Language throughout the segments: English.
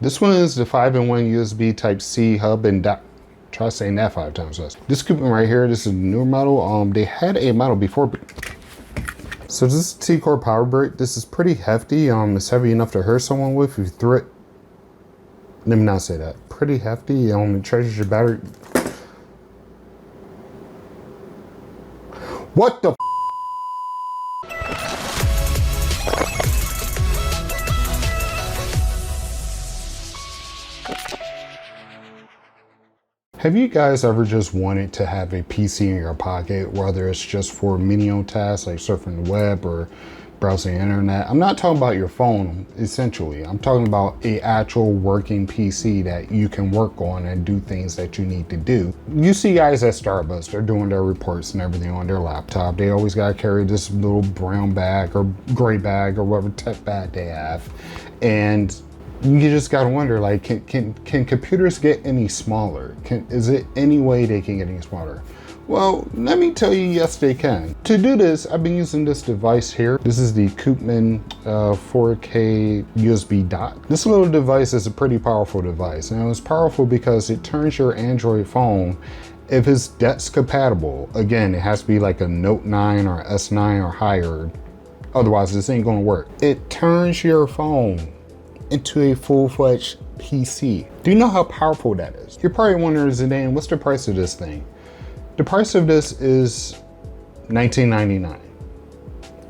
This one is the 5-in-1 USB Type-C hub and try saying that 5 times fast. This Koopman right here, this is a newer model. They had a model before. So this is T-Core power brick. This is pretty hefty. It's heavy enough to hurt someone with if you threw it. Let me not say that. Pretty hefty. It charges your battery. What the? Have you guys ever just wanted to have a PC in your pocket, whether it's just for menial tasks like surfing the web or browsing the internet? I'm not talking about your phone, essentially. I'm talking about an actual working PC that you can work on and do things that you need to do. You see guys at Starbucks, they're doing their reports and everything on their laptop. They always gotta carry this little brown bag or gray bag or whatever tech bag they have. And you just gotta wonder, like, can computers get any smaller? Is it any way they can get any smaller? Well, let me tell you, yes, they can. To do this, I've been using this device here. This is the Koopman 4K USB dock. This little device is a pretty powerful device. Now, it's powerful because it turns your Android phone, if it's DeX compatible, again, it has to be like a Note 9 or S9 or higher. Otherwise, this ain't gonna work. It turns your phone into a full-fledged PC. Do you know how powerful that is? You're probably wondering, Zidane, what's the price of this thing? The price of this is $19.99,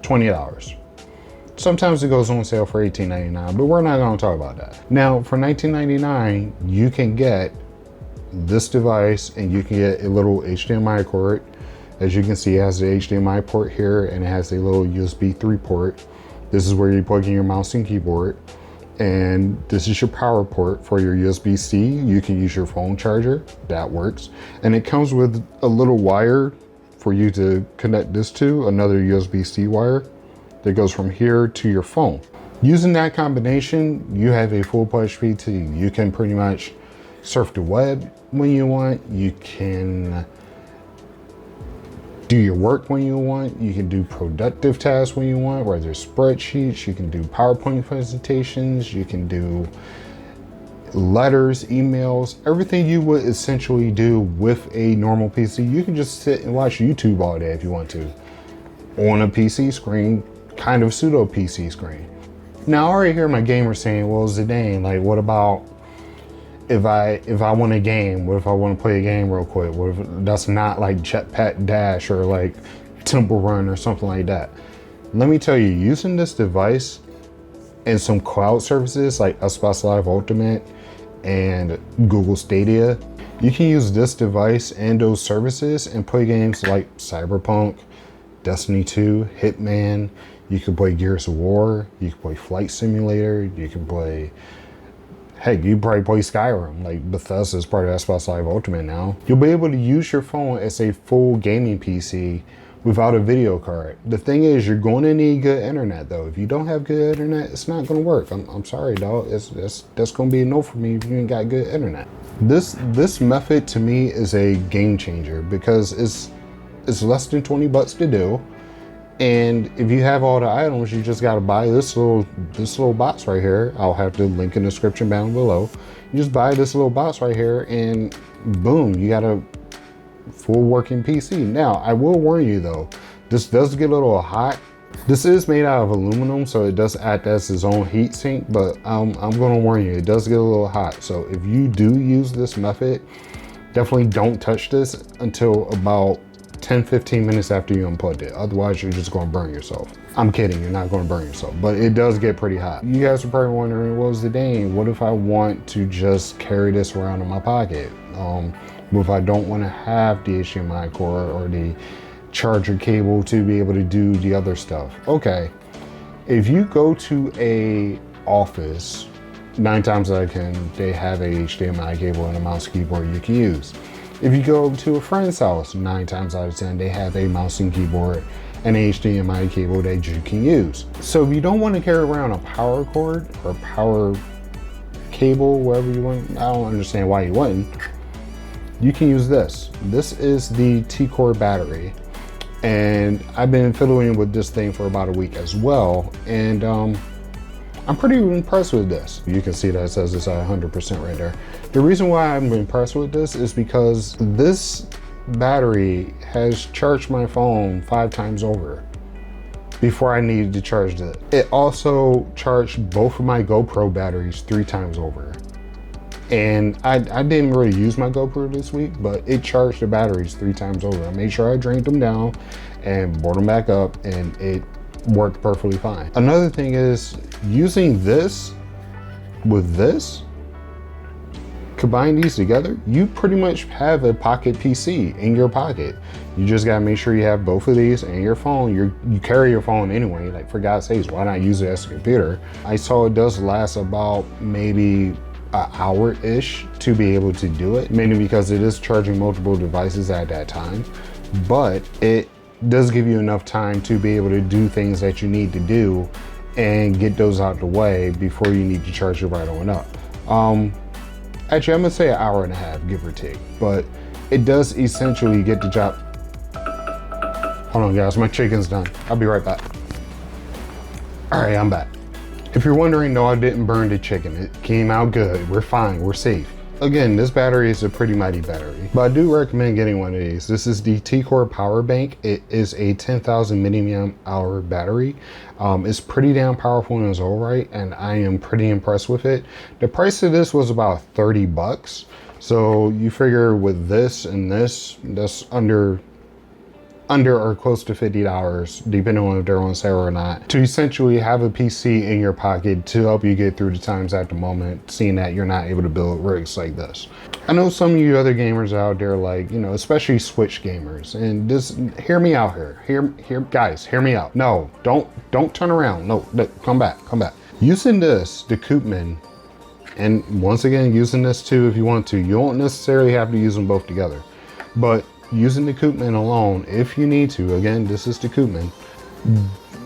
$20. Sometimes it goes on sale for $18.99, but we're not gonna talk about that. Now, for $19.99, you can get this device and you can get a little HDMI cord. As you can see, it has the HDMI port here and it has a little USB 3 port. This is where you plug in your mouse and keyboard. And this is your power port for your USB-C. You can use your phone charger, that works. And it comes with a little wire for you to connect this to, another USB-C wire that goes from here to your phone. Using that combination, you have a full-fledged PC. You can pretty much surf the web when you want. You can do your work when you want. You can do productive tasks when you want, whether it's spreadsheets, you can do PowerPoint presentations, you can do letters, emails, everything you would essentially do with a normal PC. You can just sit and watch YouTube all day if you want to, on a PC screen, kind of pseudo PC screen. Now I already hear my gamers saying, well, Zidane, like, what about if I want a game? What if I want to play a game real quick? What if that's not like Jetpack Dash or like Temple Run or something like that? Let me tell you, using this device and some cloud services like Xbox Live Ultimate and Google Stadia, you can use this device and those services and play games like Cyberpunk, Destiny 2, Hitman. You can play Gears of War, you can play Flight Simulator, you can play, heck, you probably play Skyrim. Like, Bethesda is part of Xbox Live Ultimate now. You'll be able to use your phone as a full gaming PC without a video card. The thing is, you're going to need good internet though. If you don't have good internet, it's not gonna work. I'm sorry, dog. That's gonna be a no for me if you ain't got good internet. This method to me is a game changer because it's less than 20 bucks to do. And if you have all the items, you just gotta buy this little box right here. I'll have the link in the description down below. You just buy this little box right here and boom, you got a full working PC. Now, I will warn you though, this does get a little hot. This is made out of aluminum, so it does act as its own heat sink, but I'm gonna warn you, it does get a little hot. So if you do use this method, definitely don't touch this until about 10-15 minutes after you unplugged it. Otherwise, you're just gonna burn yourself. I'm kidding, you're not gonna burn yourself, but it does get pretty hot. You guys are probably wondering, well, Zidane, what if I want to just carry this around in my pocket? What if I don't wanna have the HDMI cord or the charger cable to be able to do the other stuff? Okay, if you go to a office, 9 times out of 10, they have a HDMI cable and a mouse keyboard you can use. If you go to a friend's house, 9 times out of 10, they have a mouse and keyboard and HDMI cable that you can use. So if you don't want to carry around a power cord or power cable, whatever you want, I don't understand why you wouldn't, you can use this. This is the T-Core battery. And I've been fiddling with this thing for about a week as well. And I'm I'm pretty impressed with this. You can see that it says it's at 100% right there. The reason why I'm impressed with this is because this battery has charged my phone 5 times over before I needed to charge it. It also charged both of my GoPro batteries 3 times over. And I didn't really use my GoPro this week, but it charged the batteries 3 times over. I made sure I drained them down and brought them back up, and it worked perfectly fine. Another thing is using this with this, combine these together, you pretty much have a pocket PC in your pocket. You just gotta make sure you have both of these and your phone. You carry your phone anyway, like for God's sakes, why not use it as a computer? I saw it does last about maybe an hour-ish to be able to do it, mainly because it is charging multiple devices at that time, but it does give you enough time to be able to do things that you need to do and get those out the way before you need to charge it right on up. Actually, I'm gonna say an hour and a half, give or take, but it does essentially get the job. Hold on guys, my chicken's done. I'll be right back. All right, I'm back. If you're wondering, no, I didn't burn the chicken. It came out good. We're fine, we're safe. Again, this battery is a pretty mighty battery, but I do recommend getting one of these. This is the T-Core Power Bank. It is a 10,000 milliamp hour battery. It's pretty damn powerful in its own right, and I am pretty impressed with it. The price of this was about 30 bucks. So you figure with this and this, that's under or close to $50, depending on if they're on sale or not, to essentially have a PC in your pocket to help you get through the times at the moment, seeing that you're not able to build rigs like this. I know some of you other gamers out there, like, you know, especially Switch gamers, and this, hear me out here. Guys, hear me out. No, don't turn around. No, come back. Using this, the Koopman, and once again, using this too if you want to. You don't necessarily have to use them both together, but using the Koopman alone, if you need to, again, this is the Koopman,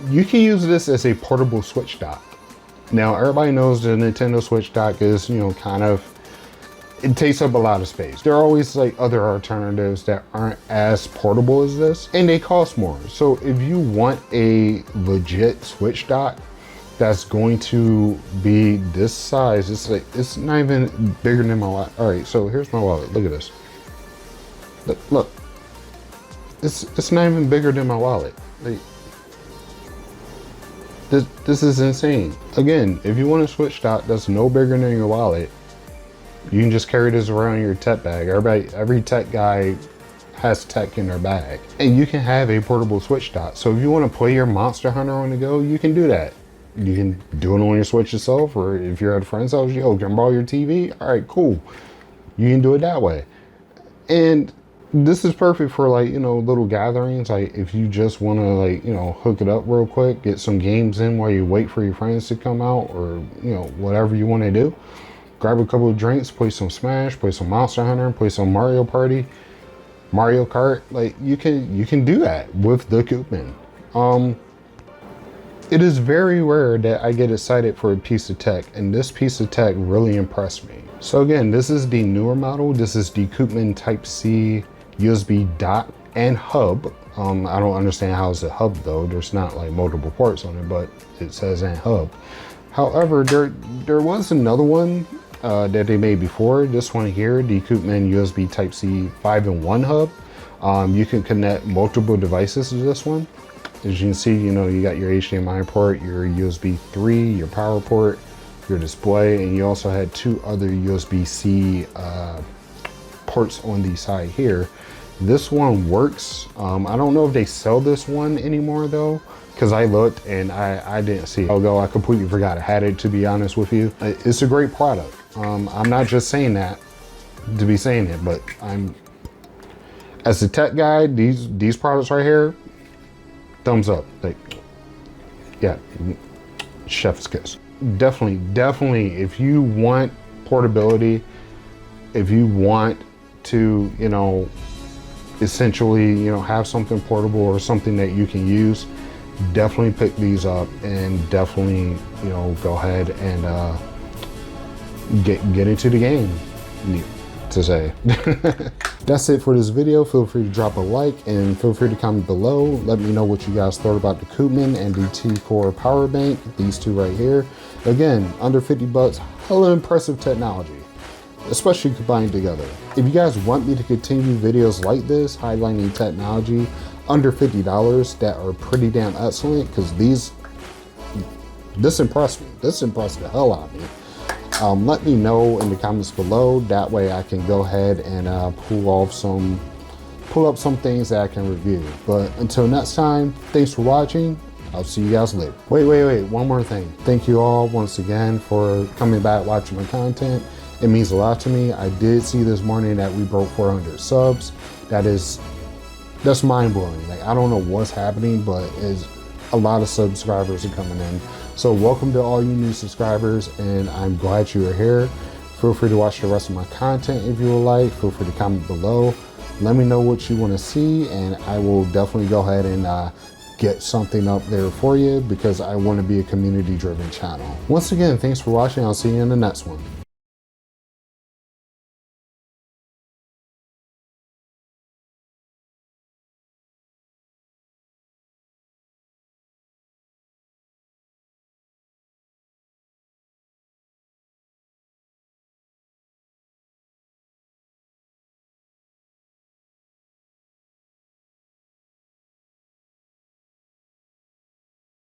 you can use this as a portable Switch dock. Now, everybody knows the Nintendo Switch dock is, you know, kind of, it takes up a lot of space. There are always like other alternatives that aren't as portable as this, and they cost more. So if you want a legit Switch dock that's going to be this size, it's like, it's not even bigger than my wallet. All right, so here's my wallet, look at this. Look, it's not even bigger than my wallet. Like, this is insane. Again, if you want a Switch dock that's no bigger than your wallet, you can just carry this around in your tech bag. Every tech guy has tech in their bag, and you can have a portable Switch dock. So if you want to play your Monster Hunter on the go, you can do that. You can do it on your Switch yourself, or if you're at a friend's house, yo, can I borrow your TV? All right, cool. You can do it that way. And this is perfect for, like, you know, little gatherings. Like if you just want to, like, you know, hook it up real quick, get some games in while you wait for your friends to come out, or, you know, whatever you want to do. Grab a couple of drinks, play some Smash, play some Monster Hunter, play some Mario Party, Mario Kart. Like you can do that with the Koopman. It is very rare that I get excited for a piece of tech, and this piece of tech really impressed me. So again, this is the newer model. This is the Koopman Type-C USB dock and hub. I don't understand how it's a hub though. There's not like multiple ports on it, but it says and hub. However, there was another one that they made before this one here, the Koopman USB Type-C 5-in-1 hub. You can connect multiple devices to this one. As you can see, you know, you got your HDMI port, your USB 3, your power port, your display, and you also had 2 other USB-C ports on the side here. This one works. I don't know if they sell this one anymore though, because I looked and I didn't see it. Although I completely forgot I had it, to be honest with you. It's a great product. I'm not just saying that to be saying it, but as a tech guy, these products right here, thumbs up. Like, yeah, chef's kiss. Definitely, if you want portability, if you want to, you know, essentially, you know, have something portable or something that you can use, definitely pick these up, and definitely, you know, go ahead and get into the game, to say. That's it for this video. Feel free to drop a like and feel free to comment below. Let me know what you guys thought about the Koopman and the T-Core power bank, these two right here. Again, under 50 bucks, hella impressive technology, especially combined together. If you guys want me to continue videos like this, highlighting technology under $50 that are pretty damn excellent, because this impressed me. This impressed the hell out of me. Let me know in the comments below. That way I can go ahead and pull up some things that I can review. But until next time, thanks for watching. I'll see you guys later. Wait, one more thing. Thank you all once again for coming back, watching my content. It means a lot to me. I did see this morning that we broke 400 subs. That's mind-blowing. Like, I don't know what's happening, but it's a lot of subscribers are coming in. So welcome to all you new subscribers, and I'm glad you are here. Feel free to watch the rest of my content if you would like. Feel free to comment below. Let me know what you want to see, and I will definitely go ahead and get something up there for you, because I want to be a community-driven channel. Once again, thanks for watching. I'll see you in the next one.